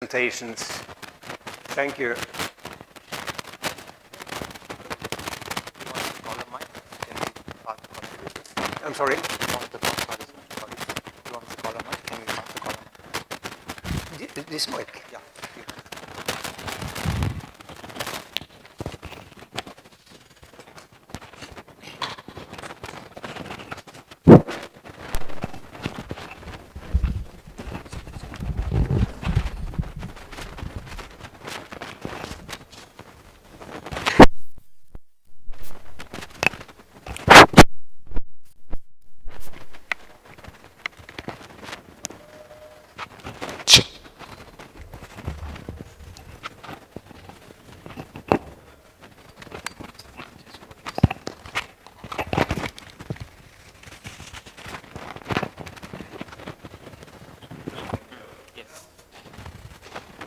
presentations. Thank you. I'm sorry? This mic? Yeah.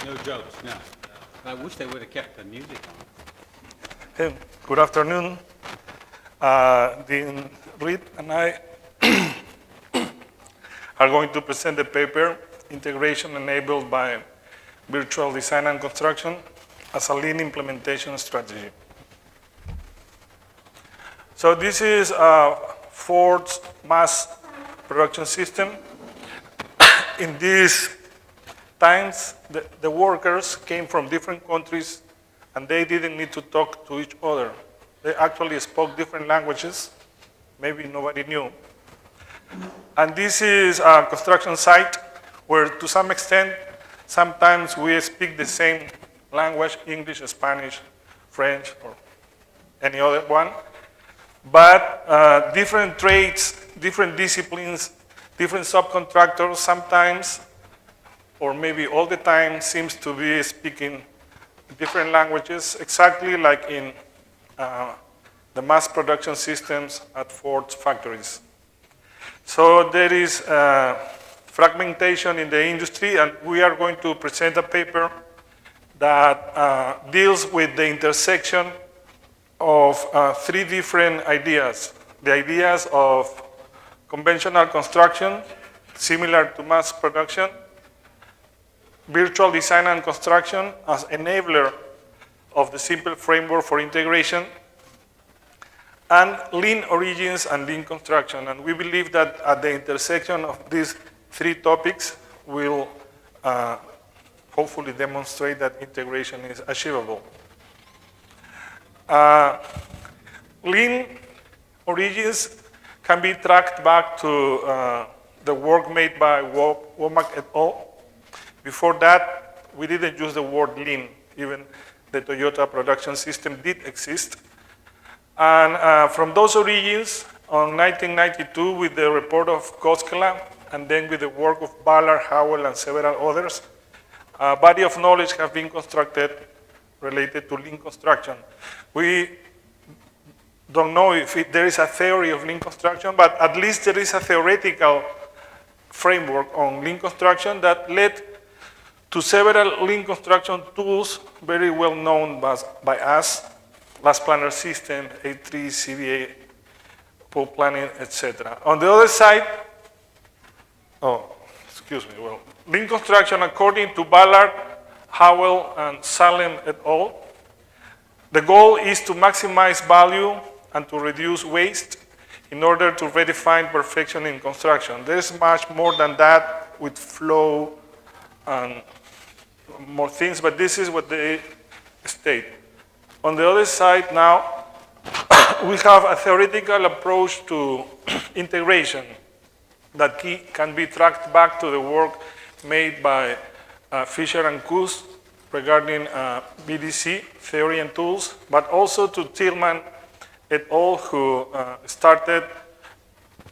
No jokes, no. I wish they would have kept the music on. Hey, good afternoon. Dean Reed and I are going to present the paper, Integration Enabled by Virtual Design and Construction as a Lean Implementation Strategy. So this is Ford's mass production system. In these times, the workers came from different countries and they didn't need to talk to each other. They actually spoke different languages. Maybe nobody knew. And this is a construction site where, to some extent, sometimes we speak the same language, English, Spanish, French, or any other one. But different trades, different disciplines, different subcontractors sometimes, or maybe all the time, seems to be speaking different languages, exactly like in the mass production systems at Ford's factories. So there is fragmentation in the industry, and we are going to present a paper that deals with the intersection of three different ideas. The ideas of conventional construction, similar to mass production, virtual design and construction as enabler of the simple framework for integration, and lean origins and lean construction. And we believe that at the intersection of these three topics, we'll hopefully demonstrate that integration is achievable. Lean origins can be tracked back to the work made by Womack et al. Before that, we didn't use the word lean. Even the Toyota production system did exist. And from those origins, on 1992, with the report of Koskela, and then with the work of Ballard, Howell, and several others, a body of knowledge has been constructed related to lean construction. We don't know if there is a theory of lean construction, but at least there is a theoretical framework on lean construction that led to several lean construction tools very well known by us, last planner system, A3, CVA, pool planning, etc. On the other side, lean construction, according to Ballard, Howell, and Salem et al., the goal is to maximize value and to reduce waste in order to redefine perfection in construction. There's much more than that with flow and more things, but this is what they state. On the other side now, we have a theoretical approach to integration that can be tracked back to the work made by Fisher and Coos regarding BDC, theory and tools, but also to Tillman et al., who started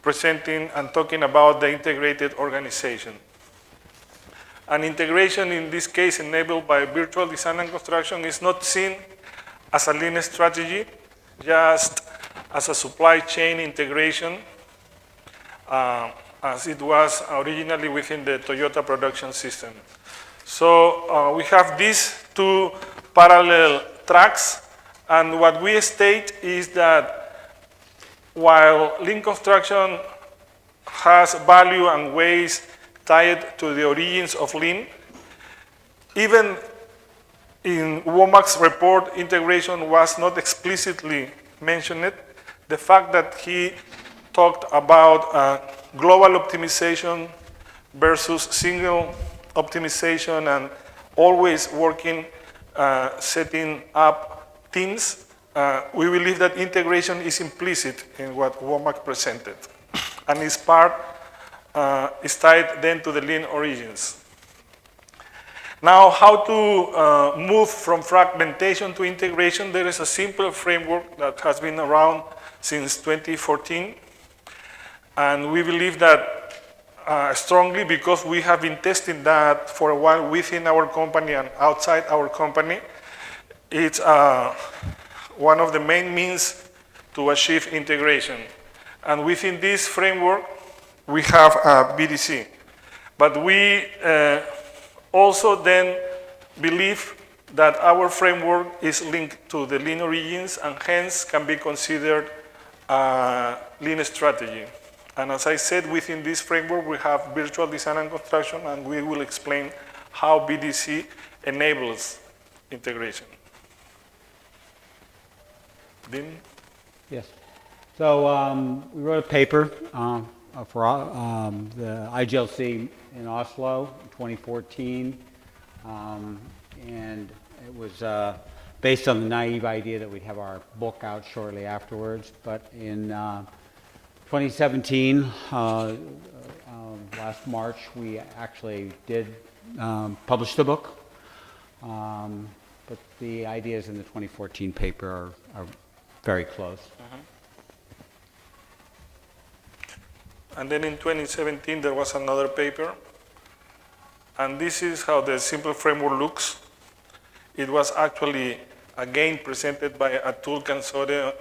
presenting and talking about the integrated organization. And integration, in this case, enabled by virtual design and construction, is not seen as a lean strategy, just as a supply chain integration, as it was originally within the Toyota production system. So we have these two parallel tracks, and what we state is that while lean construction has value and ways tied to the origins of lean, Even in Womack's report, integration was not explicitly mentioned. The fact that he talked about global optimization versus single optimization and always working, setting up teams, we believe that integration is implicit in what Womack presented, and is tied then to the lean origins. Now, how to move from fragmentation to integration? There is a simple framework that has been around since 2014, and we believe that strongly because we have been testing that for a while within our company and outside our company. It's one of the main means to achieve integration. And within this framework, we have BDC. But we also then believe that our framework is linked to the lean origins and hence can be considered a lean strategy. And as I said, within this framework, we have virtual design and construction, and we will explain how BDC enables integration. Dean? Yes. So we wrote a paper for the IGLC in Oslo in 2014, and it was based on the naive idea that we'd have our book out shortly afterwards. But in 2017, last March, we actually did publish the book, but the ideas in the 2014 paper are very close. And then in 2017, there was another paper. And this is how the simple framework looks. It was actually, again, presented by Atul Kansore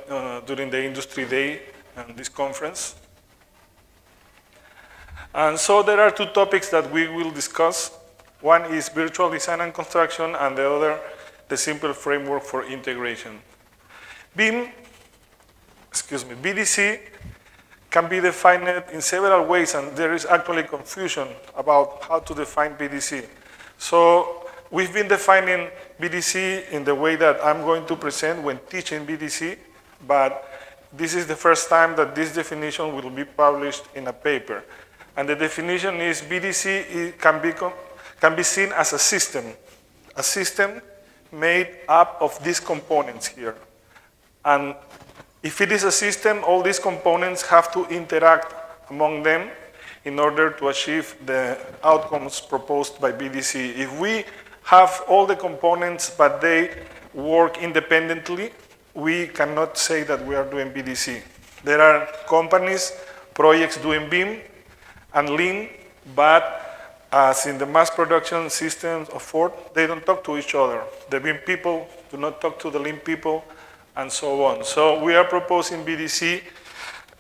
during the Industry Day and this conference. And so there are two topics that we will discuss. One is virtual design and construction, and the other, the simple framework for integration. BDC can be defined in several ways, and there is actually confusion about how to define BDC. So we've been defining BDC in the way that I'm going to present when teaching BDC, but this is the first time that this definition will be published in a paper. And the definition is BDC can be seen as a system made up of these components here. And if it is a system, all these components have to interact among them in order to achieve the outcomes proposed by BDC. If we have all the components but they work independently, we cannot say that we are doing BDC. There are companies, projects doing BIM and Lean, but as in the mass production systems of Ford, they don't talk to each other. The BIM people do not talk to the Lean people, and so on. So we are proposing BDC,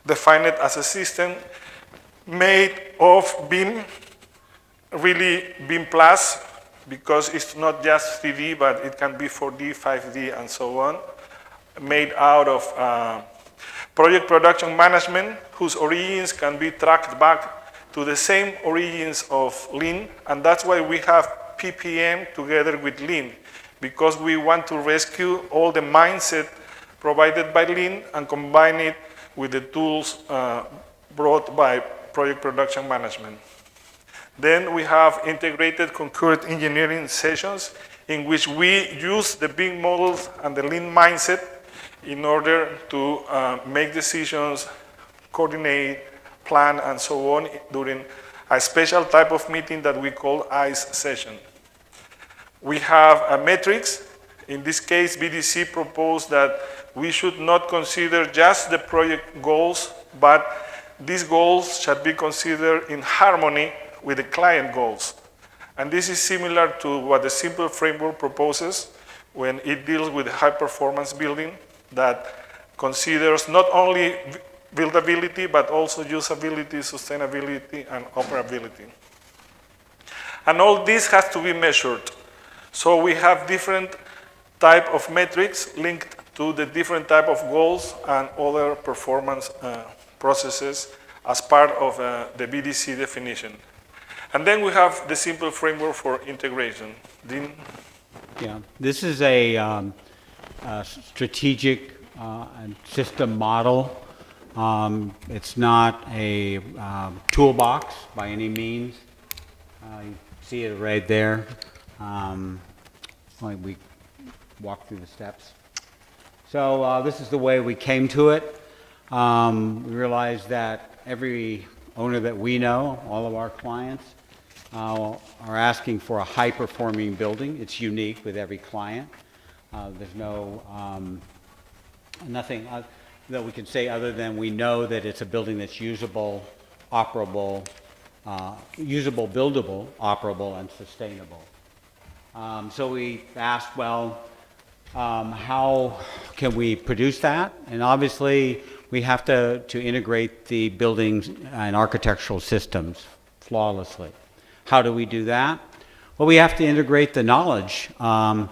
define it as a system made of BIM, really BIM plus, because it's not just 3D, but it can be 4D, 5D, and so on, made out of project production management, whose origins can be tracked back to the same origins of Lean, and that's why we have PPM together with Lean, because we want to rescue all the mindset provided by Lean and combine it with the tools brought by project production management. Then we have integrated concurrent engineering sessions in which we use the BIM models and the Lean mindset in order to make decisions, coordinate, plan, and so on during a special type of meeting that we call ICE session. We have a metrics. In this case, BDC proposed that we should not consider just the project goals, but these goals should be considered in harmony with the client goals. And this is similar to what the simple framework proposes when it deals with high-performance building that considers not only buildability, but also usability, sustainability, and operability. And all this has to be measured. So we have different type of metrics linked to the different type of goals and other performance processes as part of the BDC definition. And then we have the simple framework for integration. Dean? Yeah, this is a strategic and system model. It's not a toolbox by any means. You see it right there. We walk through the steps. So this is the way we came to it. We realized that every owner that we know, all of our clients, are asking for a high-performing building. It's unique with every client. There's nothing that we can say other than we know that it's a building that's usable, operable, buildable, operable, and sustainable. So we asked, well, how can we produce that? And obviously, we have to integrate the buildings and architectural systems flawlessly. How do we do that? Well, we have to integrate the knowledge that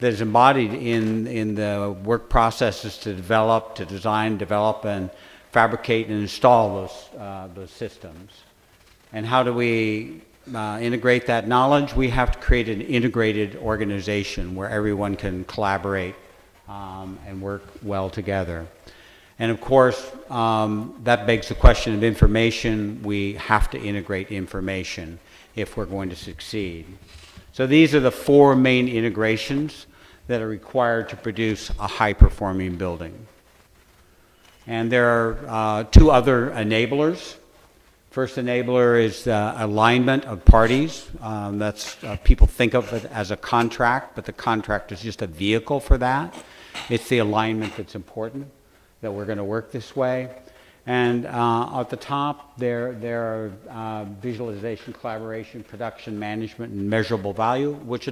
is embodied in the work processes to develop, to design, develop, and fabricate and install those systems. And how do we integrate that knowledge? We have to create an integrated organization where everyone can collaborate and work well together. And of course, that begs the question of information. We have to integrate information if we're going to succeed. So these are the 4 main integrations that are required to produce a high-performing building. And there are 2 other enablers. First enabler is the alignment of parties. People think of it as a contract, but the contract is just a vehicle for that. It's the alignment that's important, that we're going to work this way. And at the top, there are visualization, collaboration, production, management, and measurable value, which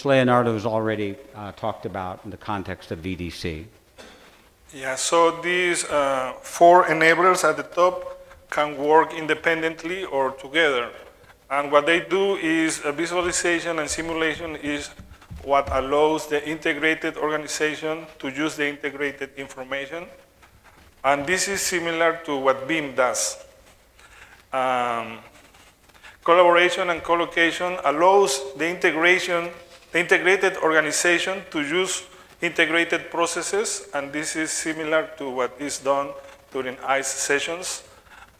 Leonardo has already talked about in the context of VDC. Yeah, so these 4 enablers at the top can work independently or together. And what they do is visualization and simulation is what allows the integrated organization to use the integrated information. And this is similar to what BIM does. Collaboration and collocation allows the integrated organization to use integrated processes, and this is similar to what is done during ICE sessions.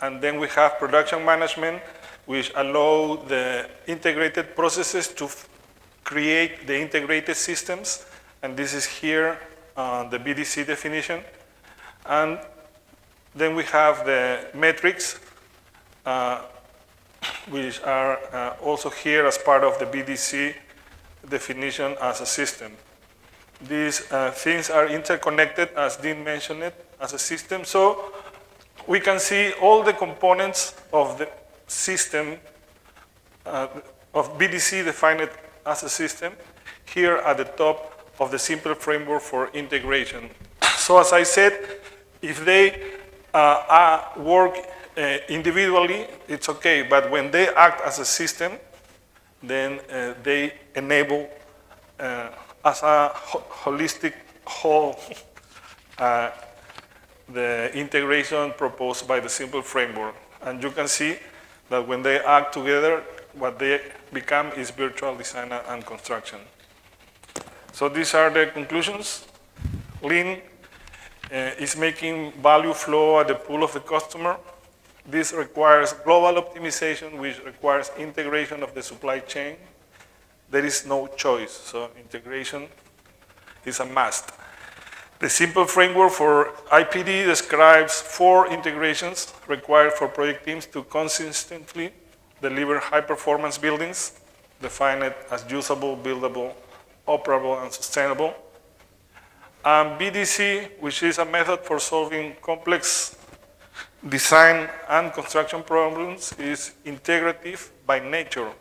And then we have production management, which allow the integrated processes to create the integrated systems, and this is here the BDC definition. And then we have the metrics, which are also here as part of the BDC definition as a system. These things are interconnected, as Dean mentioned it, as a system. So we can see all the components of the system, of BDC defined as a system, here at the top of the simple framework for integration. So as I said, if they work individually, it's okay, but when they act as a system, then they enable as a holistic whole the integration proposed by the simple framework. And you can see that when they act together, what they become is virtual design and construction. So these are the conclusions. Lean is making value flow at the pool of the customer. This requires global optimization, which requires integration of the supply chain. There is no choice, so integration is a must. The simple framework for IPD describes 4 integrations required for project teams to consistently deliver high-performance buildings, defined as usable, buildable, operable, and sustainable. BDC, which is a method for solving complex design and construction problems, is integrative by nature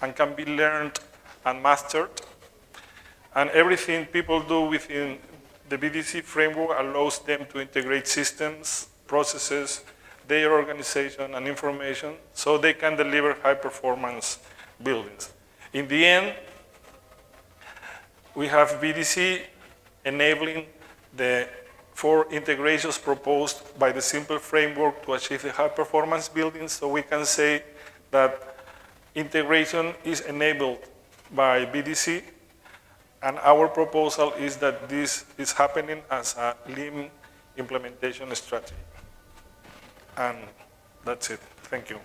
and can be learned and mastered. And everything people do within the BDC framework allows them to integrate systems, processes, their organization, and information so they can deliver high-performance buildings. In the end, we have BDC enabling the 4 integrations proposed by the simple framework to achieve the high-performance buildings. So we can say that integration is enabled by BDC, and our proposal is that this is happening as a lean implementation strategy. And that's it. Thank you.